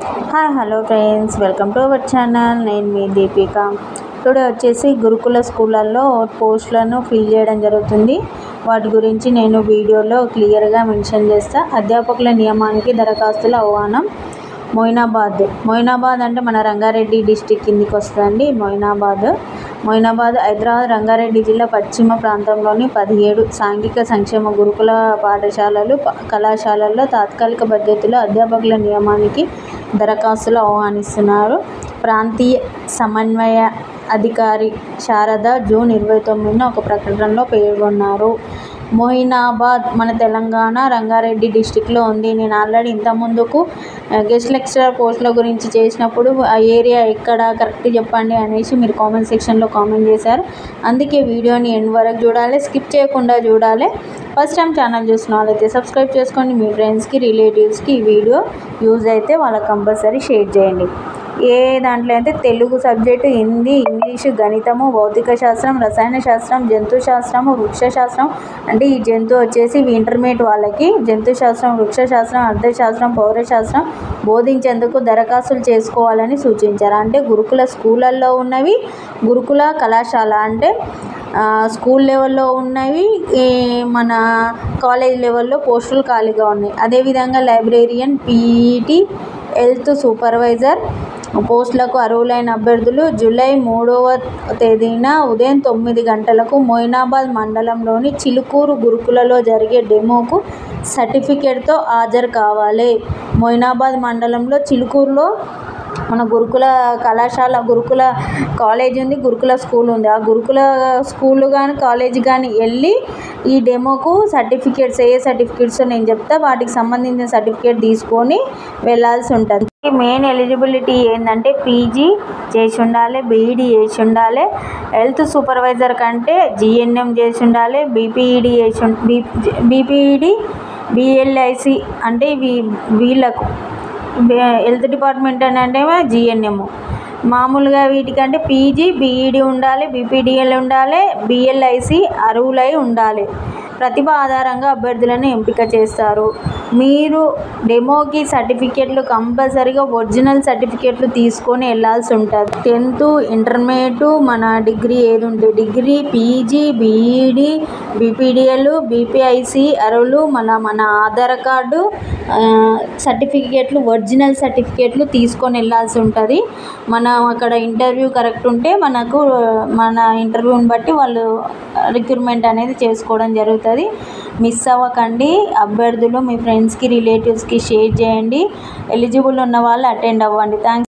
Hi hello friends, welcome to our channel. నేను మీ Deepika. Today వచ్చేసి గురుకుల స్కూళ్ళల్లో పోస్టులను ఫిల్ చేయడం జరుగుతుంది. వాటి గురించి నేను వీడియోలో క్లియర్గా మెన్షన్ చేస్తా. అధ్యాపకుల నియామకానికి దరఖాస్తుల ఆహ్వానం. మొయినాబాద్ అంటే మన రంగారెడ్డి డిస్టిక్ కిందికి వస్తుందండి. మొయినాబాద్ హైదరాబాద్ రంగారెడ్డి జిల్లా పశ్చిమ ప్రాంతంలోని 17 సాంఘిక సంక్షేమ గురుకుల పాఠశాలలు కళాశాలల్లో తాత్కాలిక పద్ధతిలో అధ్యాపకుల నియామకానికి దరఖాస్తులు ఆహ్వానిస్తున్నారు. ప్రాంతీయ సమన్వయ అధికారి శారద జూన్ 29న ఒక ప్రకటనలో పేర్కొన్నారు. మొయినాబాద్ మన తెలంగాణ రంగారెడ్డి డిస్టిక్లో ఉంది. నేను ఆల్రెడీ ఇంతకుముందుకు గెస్ట్ లెక్చరర్ పోస్టుల గురించి చేసినప్పుడు ఆ ఏరియా ఎక్కడ కరెక్ట్ చెప్పండి అనేసి మీరు కామెంట్ సెక్షన్లో కామెంట్ చేశారు. అందుకే వీడియోని ఎండ్ వరకు చూడాలి, స్కిప్ చేయకుండా చూడాలి. ఫస్ట్ టైం ఛానల్ చూసిన వాళ్ళైతే సబ్స్క్రైబ్ చేసుకోండి. మీ ఫ్రెండ్స్కి రిలేటివ్స్కి ఈ వీడియో యూజ్ అయితే వాళ్ళకి కంపల్సరీ షేర్ చేయండి. ఏ దాంట్లో అయితే తెలుగు సబ్జెక్టు, హిందీ, ఇంగ్లీషు, గణితము, భౌతిక శాస్త్రం, రసాయన శాస్త్రం, జంతు శాస్త్రము, వృక్ష శాస్త్రం అంటే ఈ జంతువు వచ్చేసి ఇంటర్మీడియట్ వాళ్ళకి జంతు శాస్త్రం, వృక్ష శాస్త్రం, అర్థశాస్త్రం, పౌరశాస్త్రం బోధించేందుకు దరఖాస్తులు చేసుకోవాలని సూచించారు. అంటే గురుకుల స్కూళ్ళల్లో ఉన్నవి, గురుకుల కళాశాల అంటే స్కూల్ లెవెల్లో ఉన్నవి, మన కాలేజ్ లెవెల్లో పోస్టులు ఖాళీగా ఉన్నాయి. అదేవిధంగా లైబ్రేరియన్, పీఈటీ, హెల్త్ సూపర్వైజర్ పోస్టులకు అర్హులైన అభ్యర్థులు జూలై 3వ తేదీన ఉదయం 9 గంటలకు మొయినాబాద్ మండలంలోని చిలుకూరు గురుకులలో జరిగే డెమోకు సర్టిఫికేట్తో హాజరు కావాలి. మొయినాబాద్ మండలంలో చిలుకూరులో మన గురుకుల కళాశాల, గురుకుల కాలేజ్ ఉంది, గురుకుల స్కూల్ ఉంది. ఆ గురుకుల స్కూల్ కానీ కాలేజ్ కానీ వెళ్ళి ఈ డెమోకు సర్టిఫికేట్స్, ఏ సర్టిఫికేట్స్ నేను చెప్తా, వాటికి సంబంధించిన సర్టిఫికేట్ తీసుకొని వెళ్ళాల్సి ఉంటుంది. మెయిన్ ఎలిజిబిలిటీ ఏంటంటే పీజీ చేసి ఉండాలి, బీఈడీ చేసి ఉండాలి, హెల్త్ సూపర్వైజర్ కంటే జీఎన్ఎం చేసి ఉండాలి, బీపీఈడీ, బిఎల్ఐసి అంటే వీళ్ళకు హెల్త్ డిపార్ట్మెంట్ అని అంటే జీఎన్ఎం. మామూలుగా వీటికంటే పీజీ, బీఈడీ ఉండాలి, బీపీడీఎల్ ఉండాలి, బిఎల్ఐసి అర్హులై ఉండాలి. ప్రతిభ ఆధారంగా అభ్యర్థులను ఎంపిక చేస్తారు. మీరు డెమోకి సర్టిఫికేట్లు కంపల్సరీగా ఒరిజినల్ సర్టిఫికేట్లు తీసుకొని వెళ్ళాల్సి ఉంటుంది. 10th, ఇంటర్మీడియట్, మన డిగ్రీ ఏది ఉంటే డిగ్రీ, పీజీ, బీఈడీ, బీపీడీఎల్, బీపీఐసి అర్హులు మన ఆధార్ కార్డు సర్టిఫికేట్లు, ఒరిజినల్ సర్టిఫికేట్లు తీసుకొని వెళ్ళాల్సి ఉంటుంది. మనం అక్కడ ఇంటర్వ్యూ కరెక్ట్ ఉంటే మనకు మన ఇంటర్వ్యూని బట్టి వాళ్ళు రిక్రూట్మెంట్ అనేది చేసుకోవడం జరుగుతుంది. మిస్ అవ్వకండి. అభ్యర్థులు మీ ఫ్రెండ్స్కి, రిలేటివ్స్కి షేర్ చేయండి. ఎలిజిబుల్ ఉన్న వాళ్ళు అటెండ్ అవ్వండి. థ్యాంక్స్.